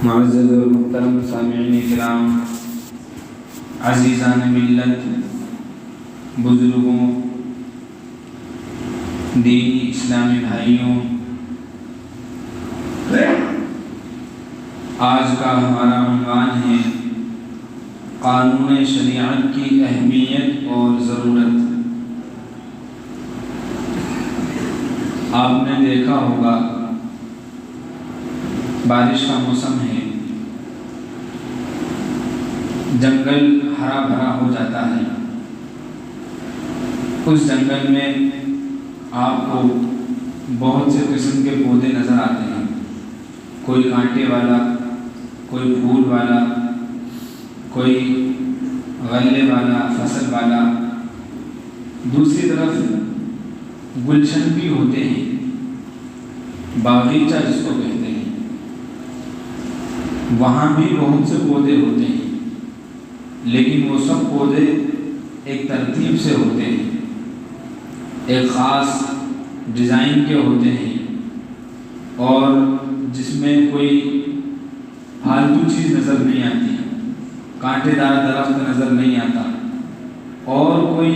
معزز و محترم سامعین کرام، عزیزان ملت، بزرگوں، دینی اسلامی بھائیوں، آج کا ہمارا عنوان ہے قانون شریعت کی اہمیت اور ضرورت۔ آپ نے دیکھا ہوگا بارش کا موسم ہے، جنگل ہرا بھرا ہو جاتا ہے۔ اس جنگل میں آپ کو بہت سے قسم کے پودے نظر آتے ہیں، کوئی کانٹے والا، کوئی پھول والا، کوئی غلے والا، فصل والا۔ دوسری طرف گلشن بھی ہوتے ہیں، باغیچہ جس کو کہتے ہیں، وہاں بھی بہت سے پودے ہوتے ہیں، لیکن وہ سب پودے ایک ترتیب سے ہوتے ہیں، ایک خاص ڈیزائن کے ہوتے ہیں، اور جس میں کوئی فالتو چیز نظر نہیں آتی، کانٹے دار درخت نظر نہیں آتا، اور کوئی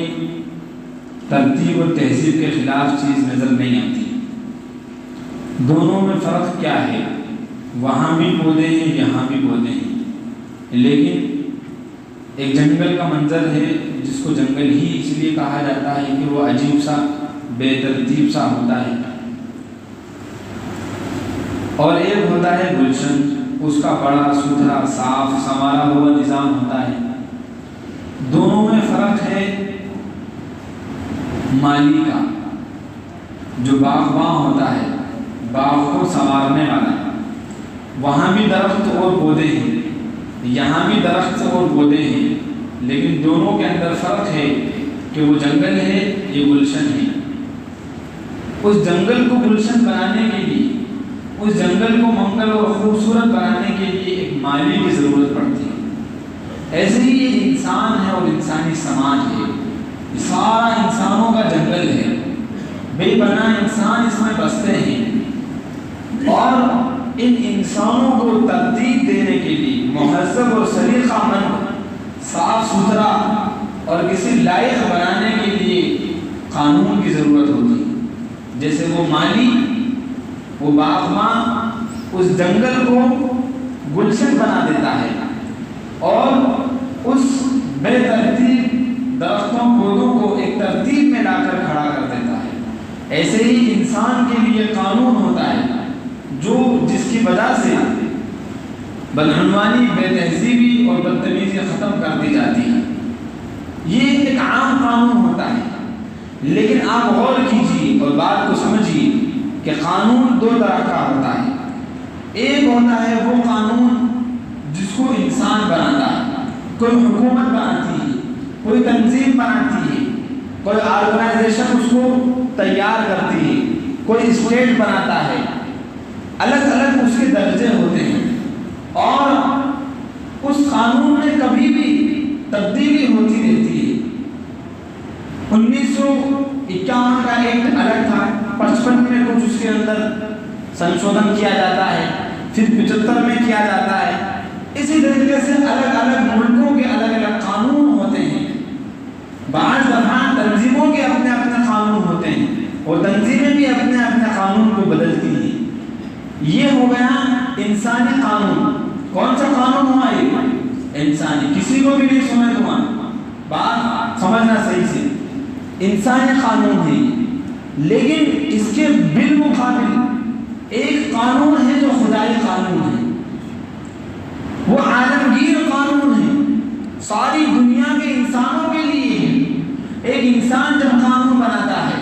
ترتیب اور تہذیب کے خلاف چیز نظر نہیں آتی۔ دونوں میں فرق کیا ہے؟ وہاں بھی پودے ہیں، یہاں بھی پودے ہیں، لیکن ایک جنگل کا منظر ہے جس کو جنگل ہی اس لیے کہا جاتا ہے کہ وہ عجیب سا، بے ترتیب سا ہوتا ہے، اور ایک ہوتا ہے گلشن، اس کا بڑا ستھرا، صاف سنوارا ہوا نظام ہوتا ہے۔ دونوں میں فرق ہے مالی کا، جو باغباں ہوتا ہے، باغ کو سنوارنے والا۔ وہاں بھی درخت اور پودے ہیں، یہاں بھی درخت اور پودے ہیں، لیکن دونوں کے اندر فرق ہے کہ وہ جنگل ہے، یہ گلشن ہے۔ اس جنگل کو گلشن بنانے کے لیے، اس جنگل کو منگل اور خوبصورت بنانے کے لیے ایک مالی کی ضرورت پڑتی ہے۔ ایسے ہی یہ انسان ہے اور انسانی سماج ہے، یہ سارا انسانوں کا جنگل ہے، بے پناہ انسان اس میں بستے ہیں، اور ان انسانوں کو ترتیب دینے کے لیے مہذب اور سلیقہ مند، صاف ستھرا اور کسی لائق بنانے کے لیے قانون کی ضرورت ہوتی ہے۔ جیسے وہ مالی، وہ باغباں اس جنگل کو گلشن بنا دیتا ہے اور اس بے ترتیب درختوں پودوں کو ایک ترتیب میں لا کر کھڑا کر دیتا ہے۔ ایسے ہی انسان کے لیے قانون ہوتا ہے جس کی وجہ سے بدعنوانی، بے تہذیبی اور بدتمیزی ختم کر دی جاتی ہے۔ یہ ایک عام قانون ہوتا ہے، لیکن آپ غور کیجیے اور بات کو سمجھیے کہ قانون دو طرح کا ہوتا ہے۔ ایک ہوتا ہے وہ قانون جس کو انسان بناتا ہے، کوئی حکومت بناتی ہے، کوئی تنظیم بناتی ہے، کوئی آرگنائزیشن اس کو تیار کرتی ہے، کوئی اسٹیٹ بناتا ہے، الگ الگ اس کے درجے ہوتے ہیں، اور اس قانون میں کبھی بھی تبدیلی ہوتی رہتی ہے۔ 1951 کا ایکٹ الگ تھا، 55 میں کچھ اس کے اندر سنشودھن کیا جاتا ہے، پھر 75 میں کیا جاتا ہے۔ اسی طریقے سے الگ الگ ملکوں کے الگ الگ قانون ہوتے ہیں۔ بعض دفعہ تنظیموں کے اپنے اپنے قانون ہوتے ہیں، اور تنظیمیں بھی اپنے اپنے قانون کو بدلتی ہیں۔ یہ ہو گیا انسانی قانون۔ کون سا قانون ہوا یہ؟ انسانی، کسی کو بھی نہیں سمجھ ہوا، بات سمجھنا صحیح سے، انسانی قانون ہے۔ لیکن اس کے بالمقابل ایک قانون ہے جو خدائی قانون ہے، وہ عالمگیر قانون ہے، ساری دنیا کے انسانوں کے لیے ہے۔ ایک انسان جب قانون بناتا ہے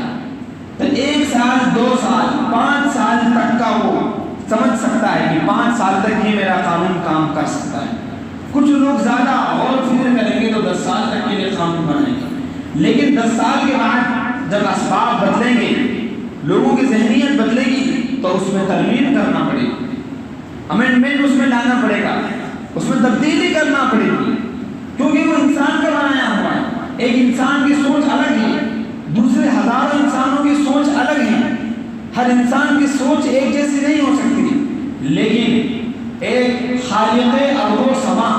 تو 1 سال، 2 سال، 5 سال تک کا وہ سمجھ سکتا ہے کہ 5 سال تک یہ میرا قانون کام کر سکتا ہے۔ کچھ لوگ زیادہ غور و فکر کریں گے تو 10 سال تک کے لیے قانون بنائیں گے، لیکن 10 سال کے بعد جب اسباب بدلیں گے، لوگوں کی ذہنیت بدلے گی، تو اس میں ترمیم کرنا پڑے گی، امینڈمنٹ اس میں لانا پڑے گا، اس میں تبدیلی کرنا پڑے گی، کیونکہ وہ انسان کا بنایا ہوا ہے۔ ایک انسان کی سوچ الگ ہے، دوسرے ہزاروں انسانوں کی سوچ الگ ہے، ہر انسان کی سوچ ایک جیسی نہیں ہو سکتی، لیکن ایک خالق ارض و سما،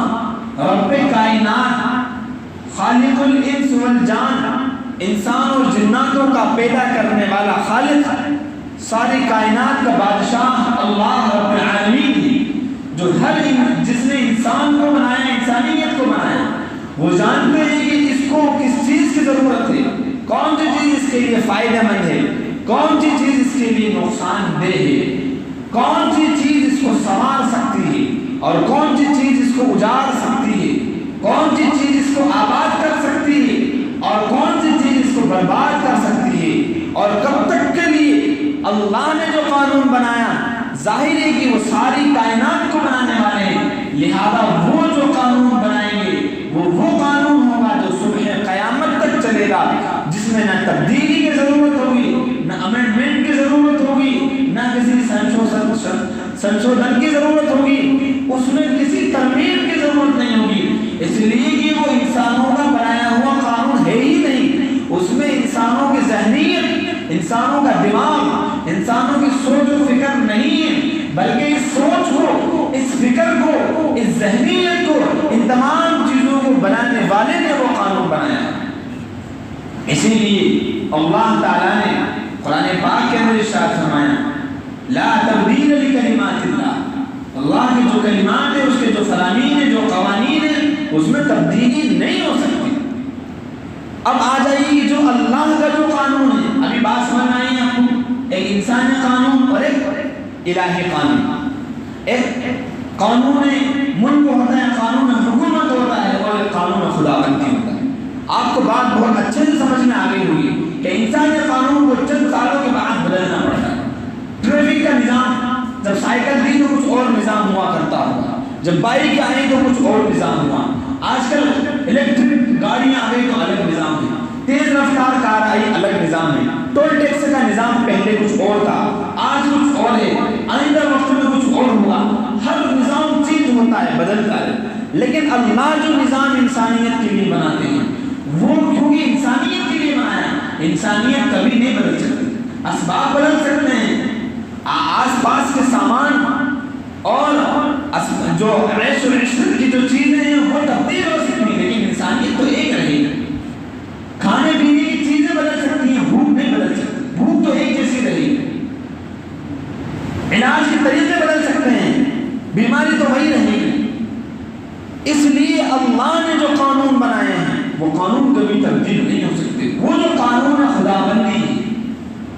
رب کائنات، خالق الانس والجان، انسان اور جناتوں کا پیدا کرنے والا خالق، ساری کائنات کا بادشاہ اللہ رب العالمین، جو جس نے انسان کو بنایا، انسانیت کو بنایا، وہ جانتے ہیں کہ اس کو کس چیز کی ضرورت ہے، کون سی چیز اس کے لیے فائدہ مند ہے، کون سی چیز اس کے لیے نقصان دہ ہے، کون سی چیز اس کو سنوار سکتی ہے اور کون سی چیز اس کو اجاڑ سکتی ہے، کون سی چیز اس کو آباد کر سکتی ہے اور کون سی چیز اس کو برباد کر سکتی ہے، اور کب تک کے لیے اللہ نے جو قانون بنایا، ظاہر ہے کہ وہ ساری کائنات کو بنانے والے ہیں، لہذا وہ جو قانون بنائیں گے وہ قانون ہوگا جو صبح قیامت تک چلے گا، جس میں نہ تبدیلی کی ضرورت ہوگی، نہ امینڈمنٹ کی ضرورت ہوگی، نہ کسی سنشودھن کی ضرورت ہوگی، اس میں کسی ترمیم کی ضرورت نہیں ہوگی، اس لیے کہ وہ انسانوں کا بنایا ہوا قانون ہے ہی نہیں، اس میں انسانوں کی ذہنیت، انسانوں کا دماغ، انسانوں کی سوچ و فکر نہیں ہے، بلکہ اس سوچ کو، اس فکر کو، اس ذہنیت کو، ان تمام چیزوں کو بنانے والے نے وہ قانون بنایا ہے۔ اسی لیے اللہ تعالیٰ نے قرآن پاک کے اندر ارشاد فرمایا لا تبدیل لکلمات اللہ، اللہ کے جو کلمات ہیں، اس کے جو فرامین ہیں، جو قوانین ہیں، اس میں تبدیلی نہیں ہو سکتی۔ اب آ جائیے جو اللہ کا جو قانون ہے، ابھی بات سمجھ میں آئی ہے آپ کو، ایک انسانی قانون اور ایک الہی قانون، ایک قانون ملک ہوتا ہے، قانون حکومت ہوتا ہے، اور ایک قانون خداوندی ہوتا ہے۔ آپ کو بات بہت اچھے سے سمجھ میں آ گئی ہوگی کہ انسانی قانون کو چند سالوں کے بعد بدلنا پڑتا ہے۔ ٹریفک کا نظام، جب سائیکل دی تو کچھ اور نظام ہوا کرتا ہوگا، جب بائک آئی تو کچھ اور نظام ہوا، آج کل الیکٹرک گاڑیاں آ گئی تو الگ نظام ہے، تیز رفتار کار آئی الگ نظام ہے، ٹول ٹیکس کا نظام پہلے کچھ اور تھا، آج کچھ اور ہے، آئندہ وقت میں کچھ اور ہوگا، ہر نظام چینج ہوتا ہے، بدلتا ہے، لیکن اللہ جو نظام انسانیت کے لیے بناتے ہیں وہ کیونکہ انسانیت کے لیے بنایا، انسانیت کبھی نہیں بدل سکتی، اسباب بدل سکتے ہیں، آس پاس کے سامان اور جو عیش و عشرت کی جو چیزیں ہیں وہ تبدیل ہو سکتی ہیں، لیکن انسانیت تو ایک رہے گی۔ کھانے پینے کی چیزیں بدل سکتی ہیں، بھوک نہیں بدل سکتی، بھوک تو ایک جیسی رہے گی، علاج کے طریقے بدل سکتے ہیں، بیماری تو وہی رہے گی۔ اس لیے اللہ نے جو قانون بنائے ہیں وہ قانون کبھی تبدیل نہیں ہو سکتے، وہ جو قانون خداوندی ہے،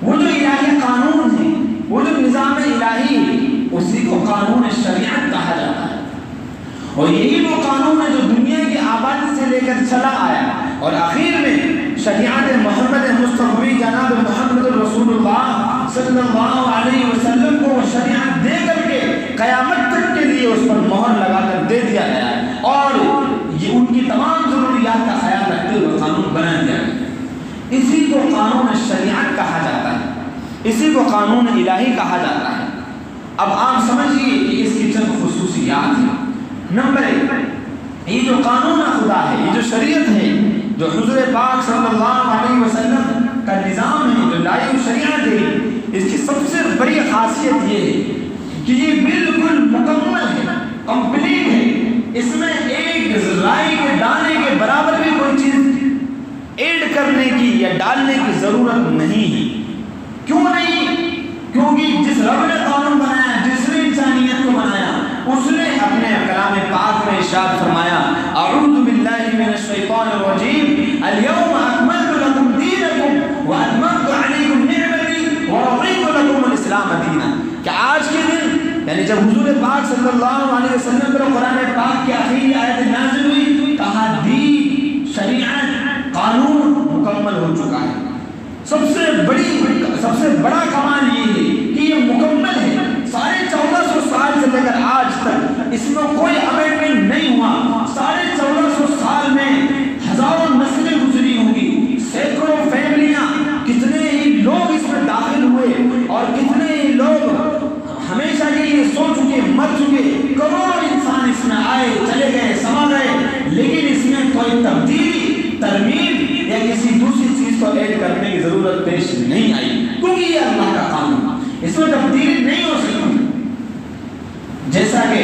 وہ جو الہی قانون ہے، وہ جو نظام الہی ہے، اسی کو قانون شریعت کہا جاتا ہے، اور یہی وہ قانون ہے جو دنیا کی آبادی سے لے کر چلا آیا، اور آخر میں شریعت محمد مصطفی جناب محمد رسول اللہ صلی اللہ علیہ وسلم کو وہ شریعت دے کر کے قیامت تک کے لیے اس پر مہر لگا کر دے دیا گیا ہے، اور یہ ان کی تمام ضروریات کا خیال رکھتے ہوئے قانون بنا دیا گیا۔ اسی کو قانون شریعت کہا جاتا ہے، اسی کو قانون الہی کہا جاتا ہے۔ اب آپ سمجھیے کہ اس کی چند خصوصیات ہیں۔ نمبر ایک، یہ جو قانون خدا ہے، یہ جو شریعت ہے، جو حضور پاک صلی اللہ علیہ وسلم کا نظام ہے، جو لائی ہوئی شریعت ہے، اس کی سب سے بڑی خاصیت یہ ہے کہ یہ بالکل مکمل ہے، کمپلیٹ ہے، اس میں ایک رائی کے دانے کے برابر بھی کوئی چیز ایڈ کرنے کی یا ڈالنے کی ضرورت نہیں ہے۔ کیوں نہیں؟ کیونکہ جس رب نے قانون بنایا، جس نے انسانیت کو بنایا، اس نے اپنے کلام پاک میں ارشاد فرمایا اعوذ باللہ من الشیطان الرجیم اليوم اکملت لکم دینکم واتممت علیکم نعمتی ورضیت لکم الاسلام دینا، کہ آج کے دن، یعنی جب حضور پاک صلی اللہ علیہ وسلم پر قرآن پاک کی آخری آیت نازل ہوئی، کہا دین، شریعت، قانون مکمل ہو چکا ہے۔ سب سے بڑا کمال یہ ہے کہ یہ مکمل ہے، 1450 سال سے لے کر آج تک اس میں کوئی امینڈمنٹ نہیں ہوا۔ 1450 سال میں ہزاروں نسلیں گزری ہوں گی، سینکڑوں فیملیاں، کتنے ہی لوگ اس میں داخل ہوئے، اور کتنے ہی لوگ ہمیشہ کے لیے سو چکے، مر چکے، کروڑوں انسان اس میں آئے، چلے گئے، سما گئے، لیکن اس میں کوئی تبدیلی، ترمیم یا کسی دوسری چیز کو ایڈ کرنے کی ضرورت پیش نہیں آئی، کیونکہ یہ اللہ کا قانون، اس میں تبدیلی نہیں ہو سکتی۔ جیسا کہ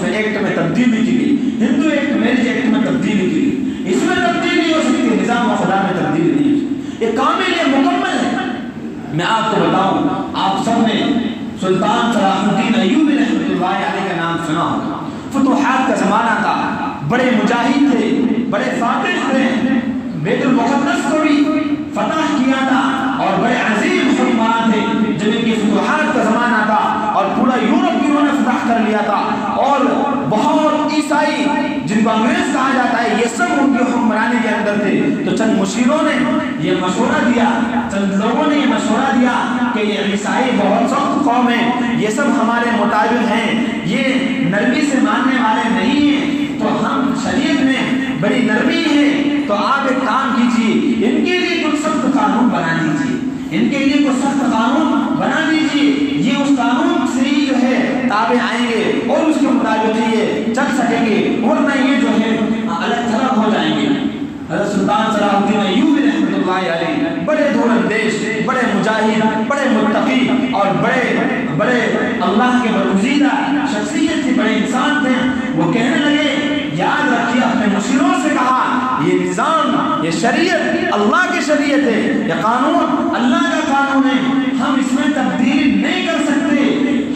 اس میں ایکٹ میں تبدیلی کی گئی، ہندو ایکٹ میرج ایکٹ میں تبدیلی کی گئی، اس میں تبدیلی ہو سکتی ہے، نظام و خدا میں تبدیلی نہیں ہو سکتی، یہ کامل ہے، مکمل ہے۔ میں آپ کو بتاؤں، آپ سب نے سلطان صلاح الدین ایوبی رحمۃ اللہ علیہ کا نام سنا ہوگا۔ فتوحات کا زمانہ تھا، بڑے مجاہد تھے، بڑے فاتح تھے، بیت المقدس کو بھی فتح کیا تھا، اور بڑے عظیم حکمران تھے جب ان کی فتوحات کا زمانہ تھا، اور پورا یورپ انہوں نے فتح کر لیا تھا، اور بہت عیسائی جن کو انگریز کہا جاتا ہے یہ سب ان کی حکمرانی کے اندر تھے۔ تو چند مشیروں نے یہ مشورہ دیا، چند لوگوں نے یہ مشورہ دیا کہ یہ عیسائی بہت سخت قوم ہے، یہ سب ہمارے مطابق ہیں، یہ نرمی سے ماننے والے نہیں ہیں، تو ہم شریعت میں بڑی نرمی ہے، تو آپ ایک کام کیجیے، ان کے لیے کچھ سخت قانون بنا دیجیے، ان کے لیے کچھ سخت قانون بنا دیجیے، یہ اس قانون سے ہی جو ہے تابع آئیں گے اور اس کے مطابق یہ چل سکیں گے، ورنہ یہ جو ہے الگ تھلگ ہو جائیں گے۔ حضرت سلطان صلاح الدین ایوبی رحمۃ اللہ علیہ بڑے دور اندیش، بڑے مجاہد، بڑے متقی اور بڑے اللہ کے برگزیدہ شخصیت تھی، بڑے انسان تھے۔ وہ کہنے لگے یاد رکھیے، اپنے مشیروں سے کہا یہ نظام، یہ شریعت اللہ کی شریعت ہے، یہ قانون اللہ کا قانون ہے، ہم اس میں تبدیلی نہیں کر سکتے،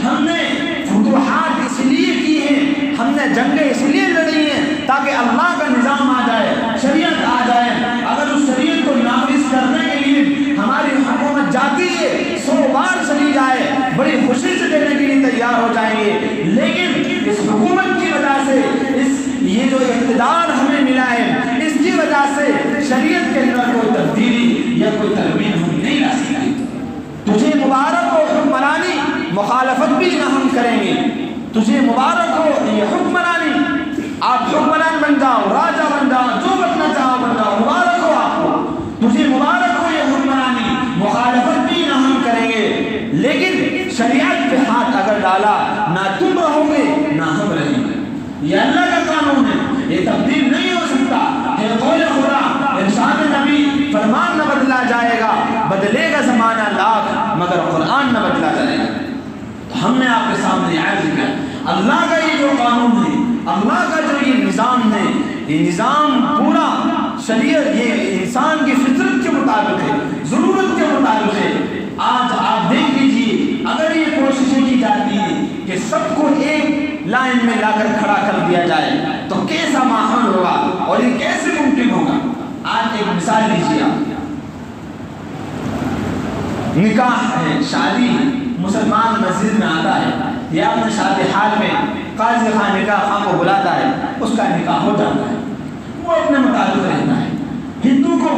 ہم نے فتوحات اس لیے کی ہیں، ہم نے جنگیں اس لیے لڑی ہیں تاکہ اللہ کا نظام آ جائے، شریعت آ جائے، اگر اس شریعت کو نافذ کرنے کے لیے ہماری حکومت جاتی ہے 100 بار چلی جائے، بڑی خوشی سے دینے کے لیے تیار ہو جائیں گے، لیکن اس حکومت کی وجہ سے، یہ جو اقتدار ہمیں ملا ہے اس کی وجہ سے شریعت کے اندر کوئی تبدیلی یا کوئی ترمیم ہم نہیں لا سکتے۔ تجھے مبارک ہو حکمرانی، مخالفت بھی نہ ہم کریں گے، تجھے مبارک ہو یہ حکمرانی، آپ حکمران بن جاؤ، راجہ بن جاؤ، جو بننا چاہو بن جاؤ، مبارک ہو آپ کو، تجھے مبارک ہو یہ حکمرانی، مخالفت بھی نہ ہم کریں گے، لیکن شریعت پہ ہاتھ اگر ڈالا نہ تم رہو گے نہ ہم رہیں گے۔ یہ اللہ کا قانون ہے، یہ تبدیل نہیں ہو سکتا، ہے قول خدا، ارشاد نبی، فرمان نہ بدلا جائے گا، بدلے گا زمانہ لاکھ مگر قرآن نہ بدلا جائے گا۔ تو ہم نے آپ کے سامنے عرض کیا اللہ کا یہ جو قانون ہے، اللہ کا جو یہ نظام ہے، یہ نظام پورا شریعت، یہ انسان کی فطرت کے مطابق ہے، ضرورت کے مطابق ہے۔ آج آپ دیکھ لیجیے، اگر یہ کوششیں کی جاتی ہیں کہ سب کو ایک لائن میں لا کر کھڑا کر دیا جائے تو کیسا ماحول ہوگا اور یہ کیسے ممکن ہوگا۔ آج ایک مثال لیجیے، آپ نکاح ہے، شادی، مسلمان مسجد میں آتا ہے یا اپنے شادی حال میں قاضی خان نکاح خان کو بلاتا ہے، اس کا نکاح ہو جاتا ہے، وہ اپنے مطابق رہتا ہے۔ ہندو کو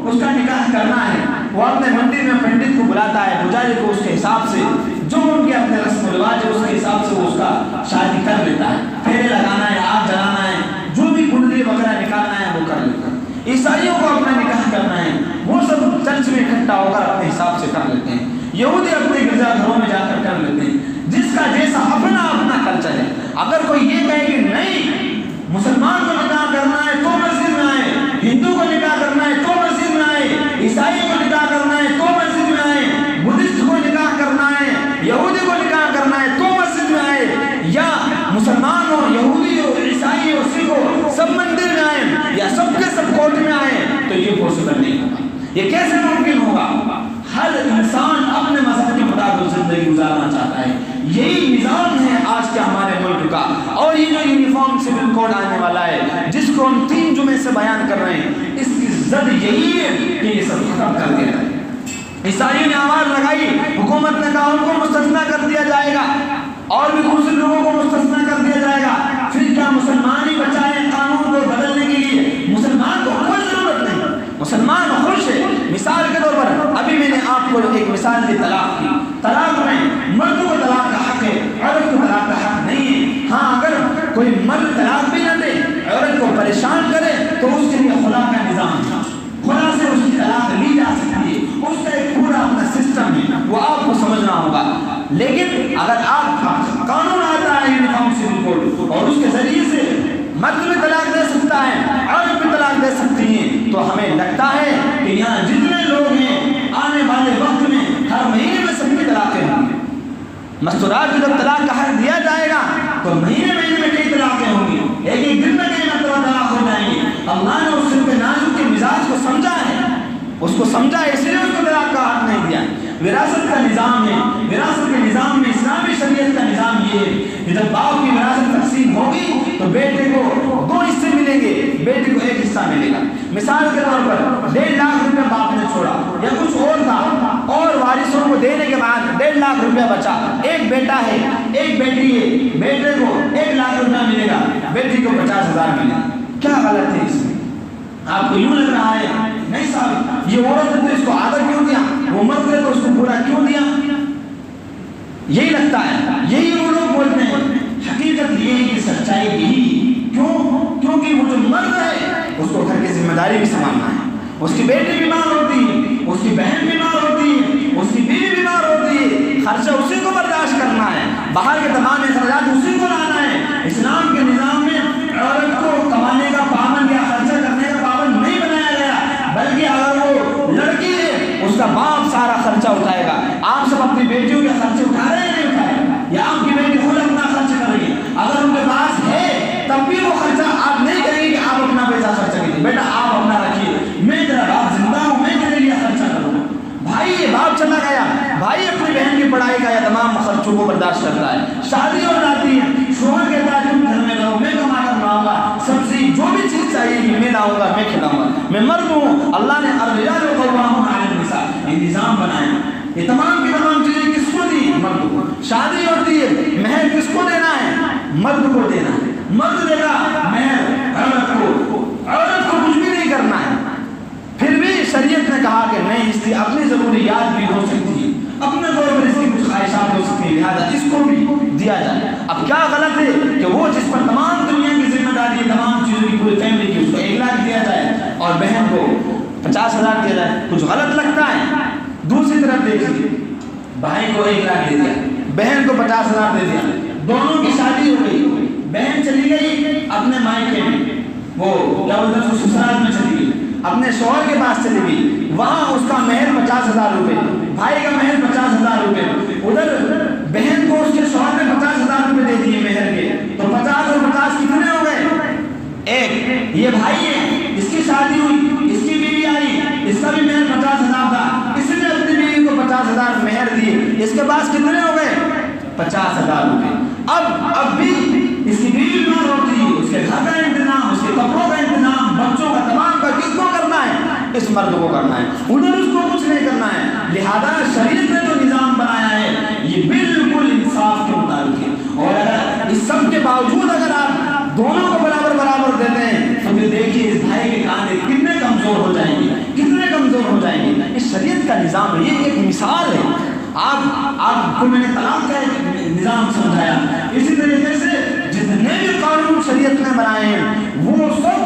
اس کا نکاح کرنا ہے، وہ اپنے مندر میں پنڈت کو بلاتا ہے، پجاری کو، اس کے حساب سے جو ان کے اپنے رسم و رواج ہے اس کے حساب سے وہ اس کا شادی کر لیتا ہے، پھیرے لگانا ہے، آگ جلانا ہے، جو بھی کنڈلی وغیرہ نکالنا ہے وہ کر لیتا ہے۔ عیسائیوں کو اپنا نکاح کرنا ہے، وہ سب چرچ میں اکٹھا ہو کر اپنے حساب سے کر لیتے ہیں، یہودی اپنے گرجا گھروں میں جا کر لیتے ہیں، جس کا جیسا اپنا کلچر ہے۔ اگر کوئی یہ کہے کہ نہیں مسلمان کو نکاح کرنا ہے تو مسجد میں آئے، ہندو کو نکاح کرنا ہے تو مسجد میں آئے، عیسائی کو نکاح کرنا ہے تو مسجد میں آئے، بدھسٹ کو نکاح کرنا ہے، یہودی کو نکاح کرنا ہے تو مسجد میں آئے، یا مسلمان ہو، یہودی ہو، عیسائی ہو، سکھ ہو، سب مندر میں آئے یا سب کے سب کورٹ میں آئے، تو یہ پاسبل نہیں ہوگا۔ یہ کیسے ممکن ہوگا؟ ہر انسان اپنے مذہب کے مطابق زندگی گزارنا چاہتا ہے، یہی نظام ہے آج کے ہمارے ملک کا۔ اور یہ جو یونیفارم سول کوڈ آنے والا ہے جس کو ہم 3 جمعے سے بیان کر رہے ہیں، اس کی زد یہی ہے کہ یہ سب ختم کر دیا جائے۔ عیسائیوں نے آواز لگائی، حکومت نے کہا ان کو مستثنا کر دیا جائے گا اور بھی دوسرے لوگوں کو مستثنا کر دیا جائے گا، پھر کیا مسلمان ہی بچائے قانون کو بدلنے کے لیے؟ مسلمان کو کوئی ضرورت نہیں، مسلمان خوش ہے۔ مثال کے طور پر ابھی میں نے آپ کو ایک مثال دی طلاق کی، طلاق میں مرد کو طلاق کا حق ہے، عورت کو طلاق کا حق نہیں ہے۔ ہاں اگر کوئی مرد طلاق بھی نہ دے، عورت کو پریشان کرے تو اس کے لیے خلا کا نظام ہے، خلا سے اس کی طلاق لی جا سکتی ہے، اس کا ایک پورا اپنا سسٹم ہے، وہ آپ کو سمجھنا ہوگا۔ لیکن اگر آپ قانون آتا ہے یونیفارم سول کوڈ اور اس کے ذریعے سے مرد بھی طلاق دے سکتا ہے، عورت بھی طلاق دے سکتی ہیں، تو ہمیں لگتا ہے کہ یہاں جتنے لوگ ہیں آنے والے وقت میں ہر مہینے میں سب کی طلاقیں ہوں گی۔ مستورات کو جب طلاق کا حق دیا جائے گا تو مہینے مہینے میں کئی طلاقیں ہوں گی، ایک ایک دن میں کئی مرتبہ طلاق ہو جائیں گی۔ اللہ نے اس کے نازک کے مزاج کو سمجھا ہے، اس کو سمجھا ہے، اس لیے اس کو طلاق کا حق نہیں دیا۔ وراثت کا نظام ہے، وراثت کے نظام میں اسلامی شریعت کا نظام یہ ہے کہ جب باپ کی وراثت تقسیم ہوگی تو بیٹے کو 2 حصے ملیں گے، بیٹے کو 1 حصہ ملے گا۔ مثال کے طور پر 1.5 لاکھ روپے باپ نے چھوڑا یا کچھ اور تھا، اور وارثوں کو دینے کے بعد 1.5 لاکھ روپے بچا، ایک بیٹا ہے ایک بیٹی ہے، بیٹے کو 1 لاکھ روپے ملے گا، بیٹی کو 50,000 ملے گا۔ کیا غلط ہے اس میں؟ آپ کو یوں لگ رہا ہے نہیں صاحب یہ عورت ہے تو اس کو آدھا کیوں دیا، وہ مرد ہے تو اس کو پورا کیوں دیا؟ یہی لگتا ہے، یہی وہ لوگ بولتے ہیں۔ حقیقت یہ ہے کہ سچائی یہی کیونکہ وہ جو مرد ہے اس کو گھر کی ذمہ داری بھی سنبھالنا ہے، اس کی بیٹی بیمار ہوتی ہے، اس کی بہن بیمار ہوتی ہے، اس کی بیوی بیمار ہوتی ہے، خرچہ اسی کو برداشت کرنا ہے، باہر کے تمام اخراجات اسی کو لانا ہے۔ اسلام کے نظام میں عورت کو کمانے کا پابند یا خرچہ کرنے کا پابند نہیں بنایا گیا، بلکہ اگر وہ لڑکی ہے اس کا باپ سارا خرچہ اٹھائے گا۔ آپ سب اپنی بیٹیوں کے خرچے اٹھا رہے ہیں نہیں اٹھائے گا، یا آپ کی بیٹی خود اپنا خرچ کرے گی؟ اگر ان کے پاس ہے تب بھی وہ خرچہ آپ نہیں کریں گے کہ آپ اپنا پیسہ خرچہ کیجیے، بیٹا آپ اپنا رکھیے، میں تیرا باپ زندہ ہوں، میں تیرے لیے خرچہ کروں گا۔ بھائی باپ چلا گیا، بھائی اپنی بہن کی پڑھائی کا یا تمام خرچوں کو برداشت کرتا ہے، شادی ہو جاتی ہے، شوہر کہتا ہے تم گھر میں رہو، میں کما کر لاؤں گا، سبزی جو بھی چیز چاہیے گی میں لاؤں گا، میں کھلاؤں گا، میں مرد ہوں۔ اللہ نے الرجال قوامون علی النساء یہ نظام بنایا، یہ تمام کی تمام چیزیں کس کو دی؟ مرد کو۔ شادی ہوتی ہے، مہر کس کو دینا ہے؟ مرد کو دینا ہے، مرد دے گا مہر عورت کو کچھ بھی نہیں کرنا ہے۔ پھر بھی شریعت نے کہا کہ نہیں، اس کی اپنی ضروریات بھی ہو سکتی ہے، اپنے طور پر اس کی کچھ خواہشات ہو سکتی ہیں، لہٰذا اس کو بھی دیا جائے۔ اب کیا غلط ہے کہ وہ جس پر تمام دنیا کی ذمہ داری ہے، تمام چیزوں کی پوری فیملی کی، اس کو 1 لاکھ دیا جائے اور بہن کو 50,000 دیا جائے؟ کچھ غلط لگتا ہے؟ دوسری طرف دیکھیے، بھائی کو 1 لاکھ دے دیا، بہن کو 50,000 دے دیا، دونوں کی شادی ہو گئی، بہن چلی گئی اپنے مائکے میں، وہ کیا بولتے ہیں سسرال میں چلی گئی، اپنے شوہر کے پاس چلی گئی، وہاں اس کا مہر 50,000 روپے، بھائی کا مہر 50,000 روپے، ادھر بہن کو اس کے شوہر نے 50,000 روپے دے دیے مہر کے، تو 50 اور 50 کتنے ہو گئے؟ 1۔ یہ بھائی ہے، اس کی شادی ہوئی، اس کی بیوی آئی، اس کا بھی مہر 50,000 تھا، اس نے اپنی بیوی کو 50,000 مہر دیے، اس کے پاس کتنے ہو گئے؟ 50,000 روپے۔ اب بھی اس کی بیوی بیمار ہوتی ہے، اس کے گھر کا انتظام، اس کے کپڑوں کا انتظام، بچوں کا تمام کا کس کو کرنا ہے؟ اس مرد کو کرنا ہے، ادھر اس کو کچھ نہیں کرنا ہے۔ لہذا شریعت نے جو نظام بنایا ہے یہ بالکل انصاف کے مطابق ہے، اور اگر اس سب کے باوجود اگر آپ دونوں کو برابر دیتے ہیں تو پھر دیکھیے اس بھائی کے کاندھے کتنے کمزور ہو جائیں گے، کتنے کمزور ہو جائیں گے۔ اس شریعت کا نظام ہے، یہ ایک مثال ہے۔ آپ کو میں نے طلاق کا ایک نظام سمجھایا، اسی طریقے سے جتنے بھی قانون شریعت نے بنائے ہیں وہ سب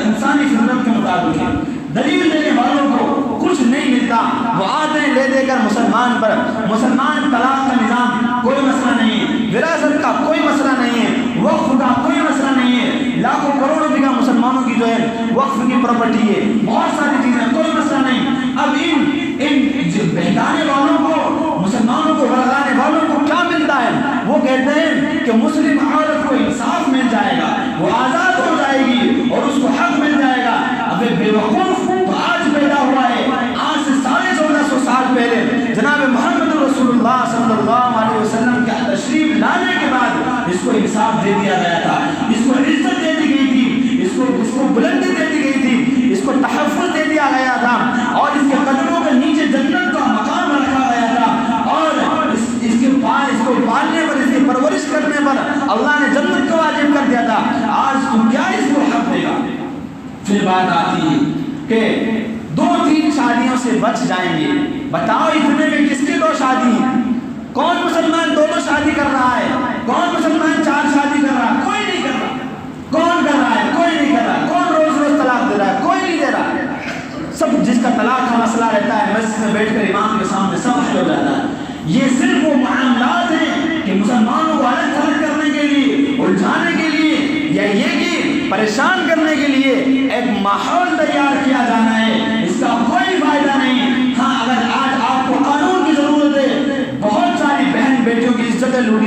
انسانی فطرت کے مطابق ہے۔ دلیل دینے والوں کو کچھ نہیں ملتا، وہ آتے ہیں لے دے کر مسلمان پر۔ مسلمان طلاق کا نظام کوئی مسئلہ نہیں ہے، وراثت کا کوئی مسئلہ نہیں ہے، وقف کا کوئی مسئلہ نہیں ہے، لاکھوں کروڑوں بیگھہ مسلمانوں کی جو ہے وقف کی پراپرٹی ہے، بہت ساری چیزیں، کوئی مسئلہ نہیں۔ اب ان بہکانے والوں کو، مسلمانوں کو بھڑکانے والوں کو کیا ملتا ہے؟ وہ کہتے ہیں کہ مسلم عورت کو انصاف مل جائے گا، وہ آزاد ہو جائے گی اور اس کو حق مل جائے گا۔ اب بے وقوف تو آج پیدا ہوا ہے، آج سے 1450 سال پہلے جناب محمد رسول اللہ صلی اللہ علیہ وسلم کا تشریف لانے کے بعد اس کو انصاف دے دیا گیا تھا، اس کو عزت دے دی گئی تھی، اس کو بلندی دے دی گئی تھی، اس کو تحفظ دے دیا گیا تھا، اور اس کے قدموں کے نیچے جنت کا مقام رکھا گیا تھا، اور اس کو پالنے پر، اس کی پرورش کرنے پر اللہ نے جنت کو واجب کر دیا تھا۔ آج تو کیا اس کو حق دے گا؟ پھر بات آتی ہے کہ 2-3 شادیوں سے بچ جائیں گے۔ بتاؤ اتنے میں کس کی 2 شادی ہیں؟ کون مسلمان 2 شادی کر رہا ہے؟ کون مسلمان 4 شادی کر رہا ہے؟ کوئی نہیں کر رہا۔ کون کر رہا ہے؟ کوئی نہیں کر رہا۔ کون روز طلاق دے رہا ہے؟ کوئی نہیں دے رہا۔ سب جس کا طلاق کا مسئلہ رہتا ہے مسجد میں بیٹھ کر امام کے سامنے سب حل ہو جاتا ہے۔ یہ صرف وہ معاملات ہیں کہ مسلمانوں کو الگ تھلگ کرنے کے لیے، الجھانے کے لیے، یا یہ کہ پریشان کرنے کے لیے ایک ماحول تیار کیا جانا ہے، اس کا کوئی فائدہ نہیں۔ ہاں اگر آج آپ کو قانون کی ضرورت ہے، بہت ساری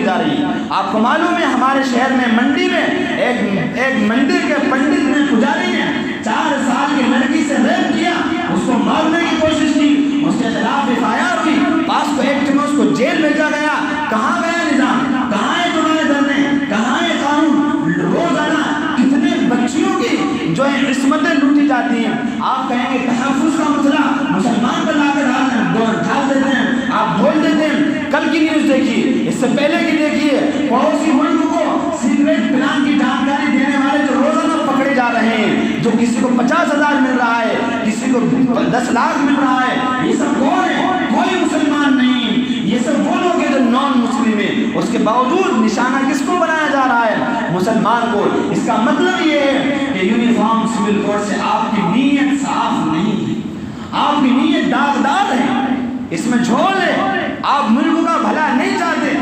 جا رہی ہے۔ آپ کو معلوم ہے ہمارے شہر میں منڈی میں ایک مندر کے پنڈت نے پجاری نے 4 سال کی لڑکی سے ریپ کیا، اس کو مارنے کی کوشش کی، اس کے خلاف FIR ہوئی، پاسکو ایکٹ میں اس کو جیل بھیجا گیا۔ کہاں گیا نظام؟ کہاں ہے تمہارے دھرنے؟ کہاں ہے قانون؟ روزانہ کتنے بچیوں کی جو ہے عصمتیں لوٹی جاتی ہیں۔ آپ کہیں گے تحفظ کا مسئلہ مسلمان پر لا کے ڈال دیتے ہیں، آپ بول دیتے ہیں۔ کل کی نیوز دیکھیے، اس سے پہلے کی دیکھیے، پڑوسی ملک کو سیکریٹ پلان کی جانکاری دینے والے جو روزانہ پکڑے جا رہے ہیں، جو کسی کو 50,000 مل رہا ہے، کسی کو 10 لاکھ مل رہا ہے، یہ سب کون ہے؟ کوئی مسلمان نہیں، یہ سب وہ لوگ ہیں جو نان مسلم ہیں۔ اس کے باوجود نشانہ کس کو بنایا جا رہا ہے؟ مسلمان کو۔ اس کا مطلب یہ ہے کہ یونیفارم سول کوڈ سے آپ کی نیت صاف نہیں ہے، آپ کی نیت داغدار ہے، اس میں جھول ہے، آپ ملک کا بھلا نہیں چاہتے۔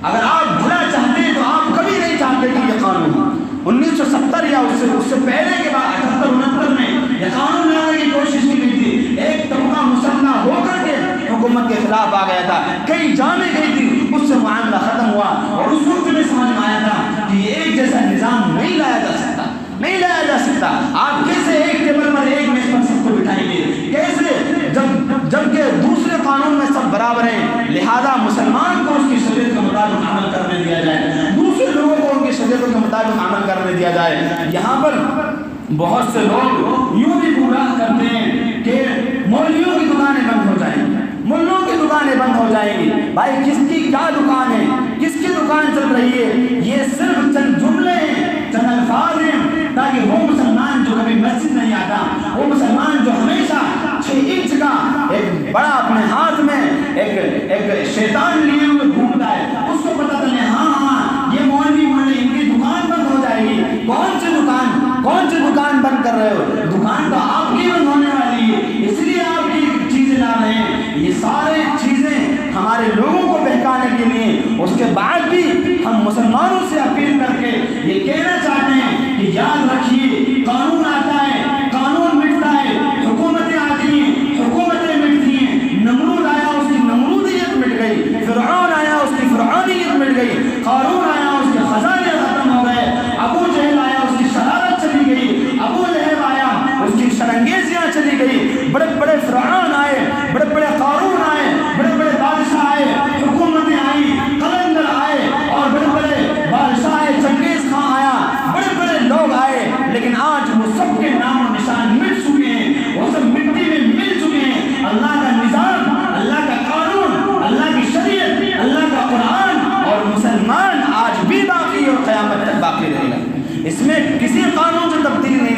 اگر آپ بھلا چاہتے ہیں تو آپ کبھی نہیں چاہتے کہ یہ قانون 1970 یا اس سے پہلے کے بعد 78-79 میں یہ قانون لانے کی کوشش کی گئی تھی۔ ایک طبقہ مسلح ہو کر کے حکومت کے خلاف آ گیا تھا، کئی جانیں گئی تھی، اس سے معاملہ ختم ہوا اور اس وقت میں سمجھ میں آیا تھا کہ یہ ایک جیسا نظام نہیں لایا جا سکتا، نہیں لایا جا سکتا۔ آپ کیسے ایک ٹیبل پر ایک میز پر سب کو بٹھائیں گے؟ کیسے؟ جبکہ دوسرے قانون میں سب برابر ہیں، لہذا مسلمان کو اس کی شریعت کے مطابق عمل کرنے دیا جائے، دوسرے لوگوں کو ان کی شریعت کے مطابق عمل کرنے دیا جائے۔ یہاں پر بہت سے لوگ یوں بھی گمراہ کرتے ہیں کہ مولویوں کی دکانیں بند ہو جائیں گی، ملوں کی دکانیں بند ہو جائیں گی۔ بھائی کس کی کیا دکان ہے؟ کس کی دکان چل رہی ہے؟ یہ صرف چند جملے ہیں، چند الفاظ ہیں، تاکہ وہ مسلمان جو کبھی مسجد نہیں آتا، وہ مسلمان جو ہمیشہ 6 انچ کا ایک بڑا اپنے ہاتھ میں ایک شیطان لیے ہوئے گھومتا ہے، اس کو پتہ چلے ہاں یہ مولوی ان کی دکان بند ہو جائے گی۔ کون سی دکان بند کر رہے ہو؟ دکان تو آپ کی بند ہونے والی ہے، اس لیے آپ کی چیزیں لا رہے ہیں۔ یہ سارے چیزیں ہمارے لوگوں کو بہکانے کے لیے، اس کے بعد بھی ہم مسلمانوں سے اپیل کر کے یہ کہنا چاہتے ہیں کہ یاد رکھیے قانون آتا ہے، قانون مٹتا ہے، حکومتیں آتی ہیں، حکومتیں مٹتی ہیں۔ نمرود آیا، اس کی نمرودیت مٹ گئی، فرعون آیا، اس کی فرعونیت مٹ گئی، قارون آیا، اس کے خزانے ختم ہو گئے، ابو جہل آیا، اس کی شرارت چلی گئی، ابو لہب آیا، اس کی شرنگیزیاں چلی گئی، بڑے بڑے فرعون آئے، بڑے بڑے قارون آئے، بڑے بڑے بادشاہ آئے، حکومتیں آئیں، قلندر آئے اور بڑے بڑے بادشاہ آئے، چنگیز خان آیا، بڑے بڑے لوگ آئے، لیکن آج وہ سب کے نام و نشان مٹ چکے ہیں، وہ سب مٹی میں مل چکے ہیں۔ اللہ کا نظام، اللہ کا قانون، اللہ کی شریعت، اللہ کا قرآن اور مسلمان آج بھی باقی اور قیامت تک باقی رہے گا۔ اس میں کسی قانون سے تبدیلی نہیں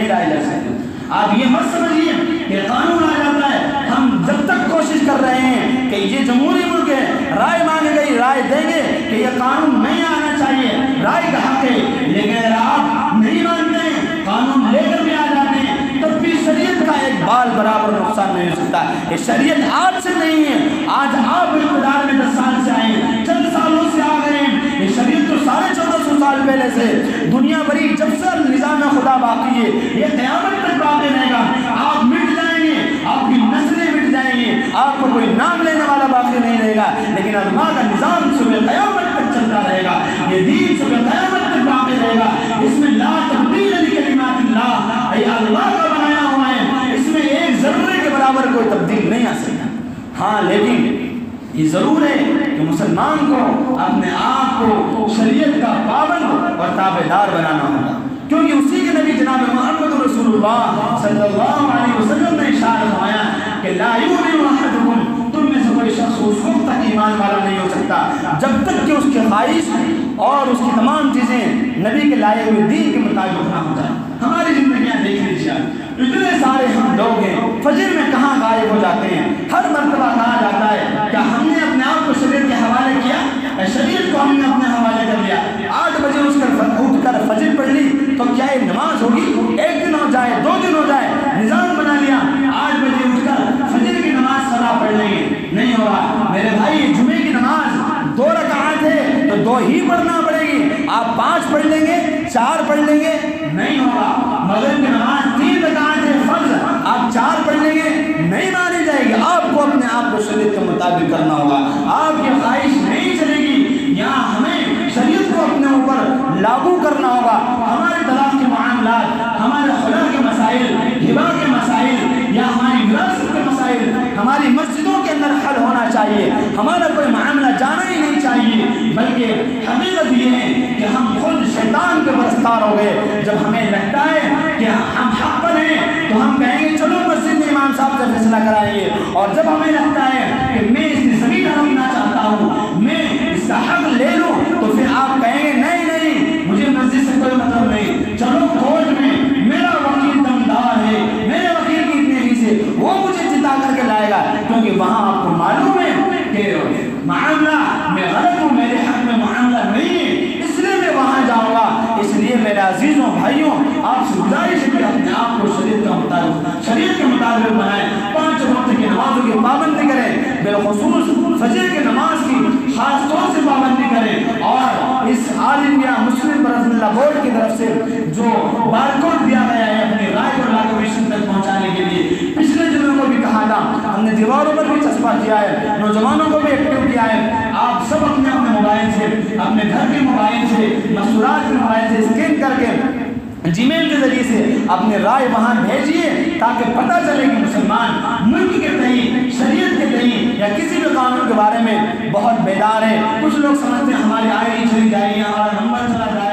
لائی جا سکتی۔ آپ یہ مت سمجھیے کہ قانون آ جاتا ہے، ہم جب تک کوشش کر رہے ہیں کہ یہ جمہوری ملک ہے، رائے مانگی گئی، رائے دیں گے کہ یہ قانون نہیں آنا چاہیے، رائے کا حق ہے، لیکن اگر آپ نہیں مانتے ہیں، قانون لے کر بھی آ جاتے ہیں، تب بھی شریعت کا ایک بال برابر نقصان نہیں ہو سکتا۔ یہ شریعت آج سے نہیں ہے، آج آپ اقتدار میں 10 سال سے آئے ہیں، چند سالوں سے آ گئے ہیں، یہ شریعت تو 1450 سال پہلے سے دنیا بھری جب سے نظام خدا باقی ہے، یہ قیامت تک باقی رہے گا۔ آپ مٹ جائیں گے، آپ کی نسلیں مٹ جائیں گے، آپ کو کوئی نام لینے والا باقی نہیں رہے گا، لیکن اللہ کا نظام صبح قیامت تک چلتا رہے گا، یہ دین صبح قیامت تک باقی رہے گا۔ اس میں لا تبدیل لکلمات اللہ، یہ اللہ کا بنایا ہوا ہے، اس میں ایک ذرے کے برابر کوئی تبدیل نہیں آ سکتا۔ ہاں لیکن یہ ضرور ہے کہ مسلمان کو اپنے آپ کو شریعت کا پابند اور تابعدار بنانا ہوگا، کیونکہ اسی کے نبی جناب محمد رسول اللہ صلی اللہ علیہ وسلم نے ارشاد فرمایا کہ لا یؤمن احدکم، تم میں سے کوئی شخص اس وقت تک ایمان والا نہیں ہو سکتا جب تک کہ اس کی خواہش اور اس کی تمام چیزیں نبی کے لائے ہوئے دین کے مطابق نہ ہو جائیں۔ ہماری زندگیاں دیکھ لیجیے، اتنے سارے ہم لوگ ہیں، فجر میں کہاں غائب ہو جاتے ہیں، ہر مرتبہ کہا جاتا ہے کیا ہم نے اپنے آپ کو شریعت کے حوالے کیا؟ شریعت کو ہم نے اپنے حوالے کر لیا۔ 8 بجے اٹھ کر فجر پڑھ لی تو کیا یہ نماز ہوگی؟ 1 دن ہو جائے، 2 دن ہو جائے، نظام بنا لیا 8 بجے اٹھ کر فجر کی نماز سدا پڑھ لیں گے، نہیں ہوگا میرے بھائی۔ جمعے کی نماز 2 رکعات ہے تو 2 ہی پڑھنا پڑے گی، آپ 5 پڑھ لیں گے، 4 پڑھ لیں گے، نہیں ہوگا۔ مغرب کی نماز 3 رکعات ہے فرض، آپ 4 پڑھ لیں گے، نہیں مانی جائے گی۔ آپ کو اپنے آپ کو شریعت کے مطابق کرنا ہوگا، آپ کی خواہش نہیں چلے گی۔ یہاں لاگو کرنا ہوگا. ہمارے طلاق کے معاملات، ہمارے خلا کے مسائل، ہبا کے مسائل یا ہماری وراثت کے مسائل ہماری مسجدوں کے اندر حل ہونا چاہیے. ہمارا کوئی معاملہ جانا ہی نہیں چاہیے، بلکہ حقیقت یہ ہے کہ ہم خود شیطان کے پرستار ہو گئے. جب ہمیں لگتا ہے کہ ہم حق پر ہیں تو ہم کہیں گے چلو مسجد میں امام صاحب سے فیصلہ کرائیں گے، اور جب ہمیں لگتا ہے کہ میں اس کی زمین ہڑپنا چاہتا ہوں، میں اس کا حق لے لوں، تو پھر آپ کہیں گے نہیں نہیں مجھے مسجد سے کوئی مطلب نہیں، چلو کورٹ میں میرا وکیل دمدار ہے، میرے وکیل کی اتنی فیس ہے، وہ مجھے جتا کر کے لائے گا، کیونکہ وہاں آپ کو معلوم ہے کہ معاملہ میں غلط ہوں، میرے حق میں معاملہ نہیں ہے، اس لیے میں وہاں جاؤں گا. اس لیے میرے عزیزوں بھائیوں، آپ سے گزارش ہے کہ اپنے آپ کو شریعت کے مطابق بنائیں. 5 وقت کی نمازوں کی پابندی کریں، بالخصوص فجر کی نماز کی خاص طور سے پابندی کریں. اور اس آل انڈیا مسلم پرسنل لا بورڈ کی طرف سے جو بارکوڈ دیا گیا ہے اپنی رائے کو لاگویشن تک پہنچانے کے لیے، پچھلے دنوں کو بھی کہا تھا، ہم نے دیواروں پر بھی چسپا کیا ہے، نوجوانوں کو بھی ایکٹیو کیا ہے. آپ سب اپنے اپنے موبائل سے، اپنے گھر کے موبائل سے، مسورات کے موبائل سے اسکین کر کے جی میل کے ذریعے سے اپنی رائے وہاں بھیجیے، تاکہ پتہ چلے کہ مسلمان ملک کے تئیں، شریعت کے تئیں یا کسی بھی قانون کے بارے میں بہت بیدار ہے. کچھ لوگ سمجھتے ہیں ہماری آئی نہیں چلی جائے گی، ہمارا نمبر چلا جائے